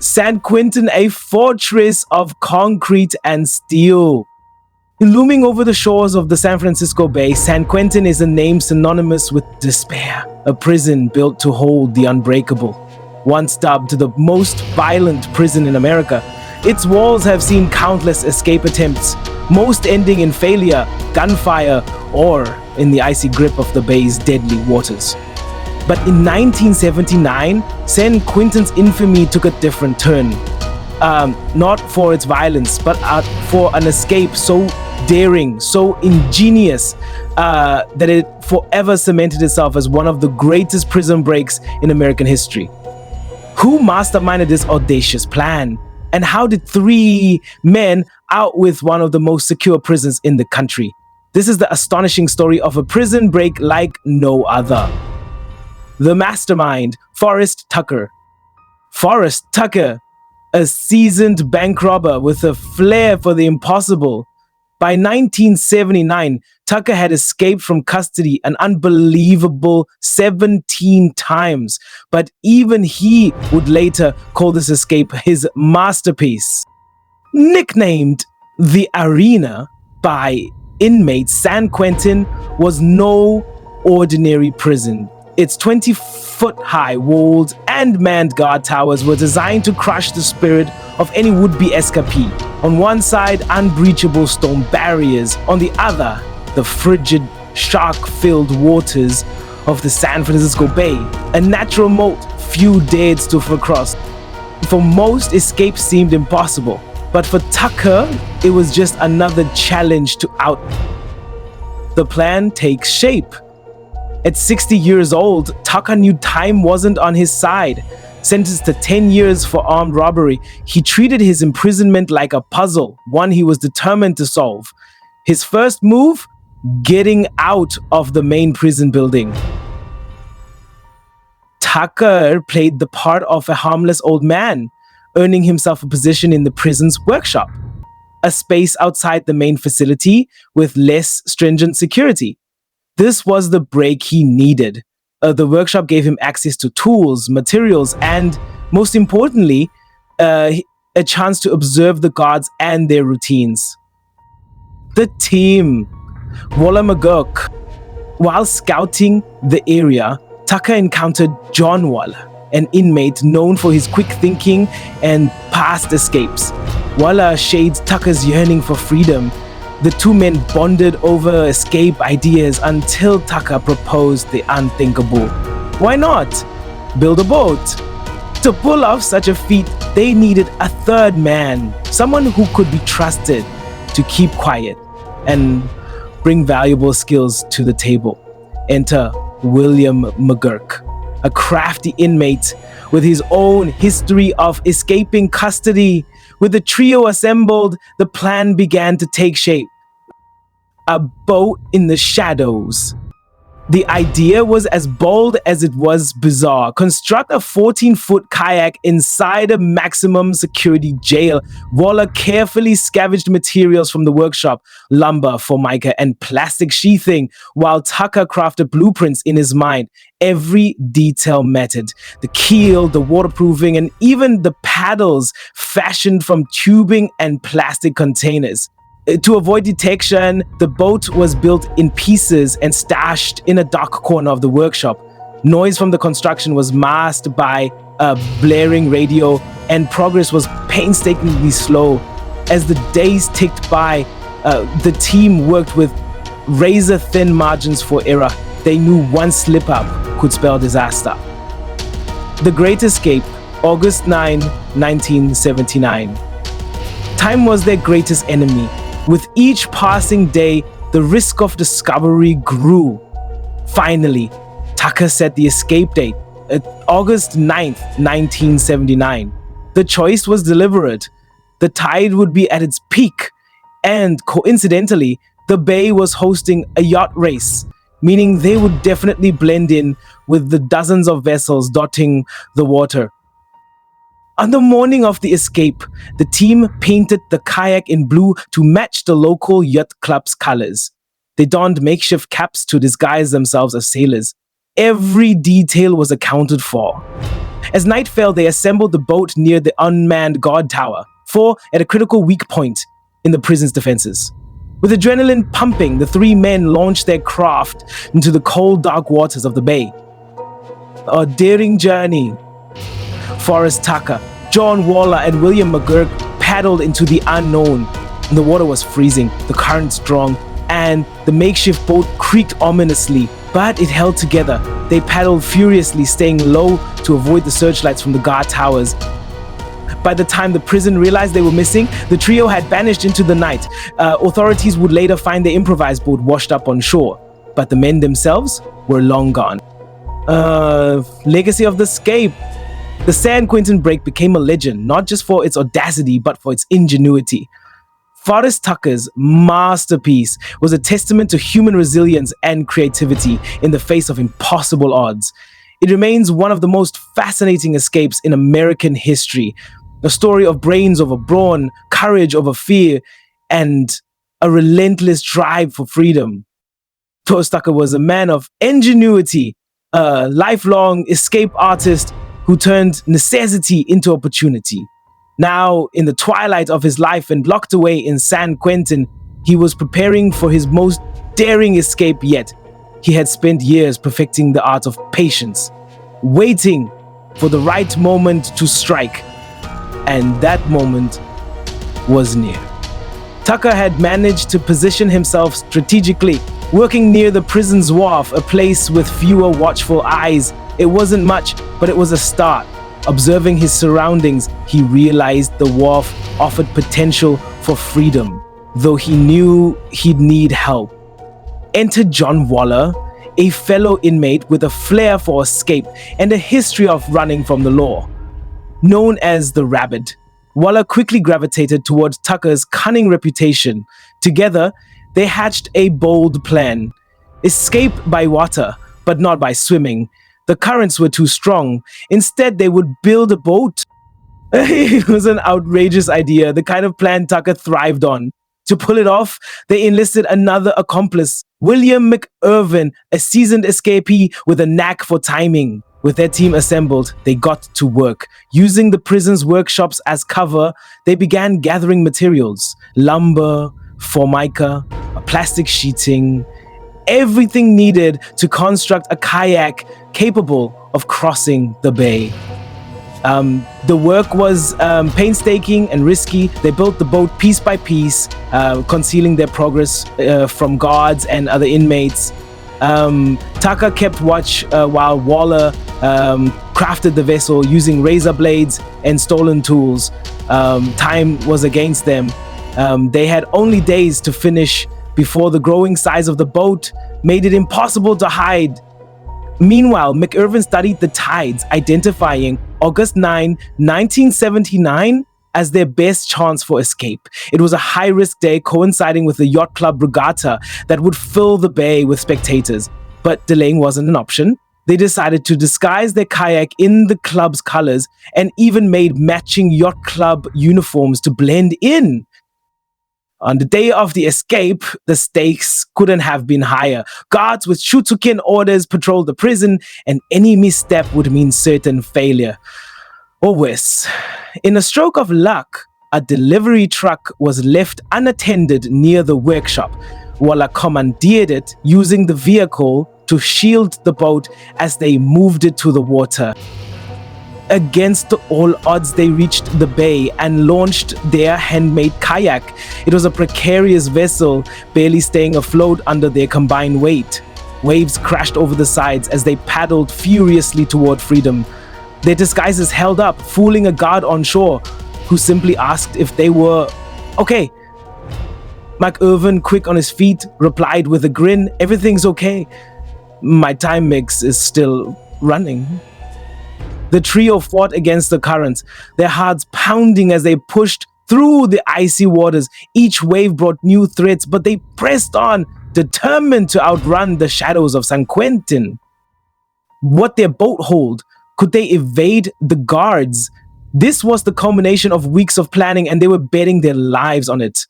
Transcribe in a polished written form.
San Quentin, a fortress of concrete and steel. Looming over the shores of the San Francisco Bay, San Quentin is a name synonymous with despair, a prison built to hold the unbreakable. Once dubbed the most violent prison in America, its walls have seen countless escape attempts, most ending in failure, gunfire, or in the icy grip of the bay's deadly waters. But in 1979, San Quentin's infamy took a different turn. Not for its violence, but for an escape so daring, so ingenious, that it forever cemented itself as one of the greatest prison breaks in American history. Who masterminded this audacious plan? And how did three men outwit one of the most secure prisons in the country? This is the astonishing story of a prison break like no other. The mastermind, Forrest Tucker. Forrest Tucker, a seasoned bank robber with a flair for the impossible. By 1979, Tucker had escaped from custody an unbelievable 17 times, but even he would later call this escape his masterpiece. Nicknamed the Arena by inmates, San Quentin was no ordinary prison. Its 20-foot-high walls and manned guard towers were designed to crush the spirit of any would-be escapee. On one side, unbreachable stone barriers. On the other, the frigid, shark-filled waters of the San Francisco Bay. A natural moat few dared to cross. For most, escape seemed impossible. But for Tucker, it was just another challenge to out. The plan takes shape. At 60 years old, Tucker knew time wasn't on his side. Sentenced to 10 years for armed robbery, he treated his imprisonment like a puzzle, one he was determined to solve. His first move? Getting out of the main prison building. Tucker played the part of a harmless old man, earning himself a position in the prison's workshop, a space outside the main facility with less stringent security. This was the break he needed. The workshop gave him access to tools, materials, and most importantly, a chance to observe the guards and their routines. The team. Waller McGurk. While scouting the area, Tucker encountered John Waller, an inmate known for his quick thinking and past escapes. Waller shades Tucker's yearning for freedom. The two men bonded over escape ideas until Tucker proposed the unthinkable. Why not? Build a boat. To pull off such a feat, they needed a third man, someone who could be trusted to keep quiet and bring valuable skills to the table. Enter William McGurk, a crafty inmate with his own history of escaping custody. With the trio assembled, the plan began to take shape. A boat in the shadows. The idea was as bold as it was bizarre. Construct a 14-foot kayak inside a maximum security jail. Waller carefully scavenged materials from the workshop, lumber, formica, and plastic sheathing, while Tucker crafted blueprints in his mind. Every detail mattered. The keel, the waterproofing, and even the paddles fashioned from tubing and plastic containers. To avoid detection, the boat was built in pieces and stashed in a dark corner of the workshop. Noise from the construction was masked by a blaring radio, and progress was painstakingly slow. As the days ticked by, the team worked with razor-thin margins for error. They knew one slip-up could spell disaster. The Great Escape, August 9, 1979. Time was their greatest enemy. With each passing day, the risk of discovery grew. Finally, Tucker set the escape date, August 9th, 1979. The choice was deliberate. The tide would be at its peak, and coincidentally, the bay was hosting a yacht race, meaning they would definitely blend in with the dozens of vessels dotting the water. On the morning of the escape, the team painted the kayak in blue to match the local yacht club's colors. They donned makeshift caps to disguise themselves as sailors. Every detail was accounted for. As night fell, they assembled the boat near the unmanned guard tower, for at a critical weak point in the prison's defenses. With adrenaline pumping, the three men launched their craft into the cold, dark waters of the bay. A daring journey. Forrest Tucker, John Waller, and William McGurk paddled into the unknown. The water was freezing, the current strong, and the makeshift boat creaked ominously, but it held together. They paddled furiously, staying low to avoid the searchlights from the guard towers. By the time the prison realized they were missing, the trio had vanished into the night. Authorities would later find their improvised boat washed up on shore, but the men themselves were long gone. Legacy of the escape. The San Quentin break became a legend, not just for its audacity, but for its ingenuity. Forrest Tucker's masterpiece was a testament to human resilience and creativity in the face of impossible odds. It remains one of the most fascinating escapes in American history. A story of brains over brawn, courage over fear, and a relentless drive for freedom. Forrest Tucker was a man of ingenuity, a lifelong escape artist who turned necessity into opportunity. Now, in the twilight of his life and locked away in San Quentin, he was preparing for his most daring escape yet. He had spent years perfecting the art of patience, waiting for the right moment to strike. And that moment was near. Tucker had managed to position himself strategically, working near the prison's wharf, a place with fewer watchful eyes. It wasn't much, but it was a start. Observing his surroundings, he realized the wharf offered potential for freedom, though he knew he'd need help. Enter John Waller, a fellow inmate with a flair for escape and a history of running from the law. Known as the Rabbit, Waller quickly gravitated towards Tucker's cunning reputation. Together, they hatched a bold plan. Escape by water, but not by swimming. The currents were too strong. Instead, they would build a boat. It was an outrageous idea, the kind of plan Tucker thrived on. To pull it off, they enlisted another accomplice, William McIrvin, a seasoned escapee with a knack for timing. With their team assembled, they got to work. Using the prison's workshops as cover, they began gathering materials: lumber, formica, plastic sheeting, everything needed to construct a kayak capable of crossing the bay. The work was painstaking and risky. They built the boat piece by piece, concealing their progress from guards and other inmates. Tucker kept watch while Waller crafted the vessel using razor blades and stolen tools. Time was against them. They had only days to finish before the growing size of the boat made it impossible to hide. Meanwhile, McIrvin studied the tides, identifying August 9, 1979 as their best chance for escape. It was a high-risk day coinciding with the yacht club regatta that would fill the bay with spectators. But delaying wasn't an option. They decided to disguise their kayak in the club's colors and even made matching yacht club uniforms to blend in. On the day of the escape, the stakes couldn't have been higher. Guards with Shutukin orders patrolled the prison, and any misstep would mean certain failure. Or worse, in a stroke of luck, a delivery truck was left unattended near the workshop. Waller commandeered it, using the vehicle to shield the boat as they moved it to the water. Against all odds, they reached the bay and launched their handmade kayak. It was a precarious vessel, barely staying afloat under their combined weight. Waves crashed over the sides as they paddled furiously toward freedom. Their disguises held up, fooling a guard on shore, who simply asked if they were okay. McIrvin, quick on his feet, replied with a grin, "Everything's okay. My time mix is still running." The trio fought against the currents, their hearts pounding as they pushed through the icy waters. Each wave brought new threats, but they pressed on, determined to outrun the shadows of San Quentin. What their boat hold? Could they evade the guards? This was the culmination of weeks of planning, and they were betting their lives on it.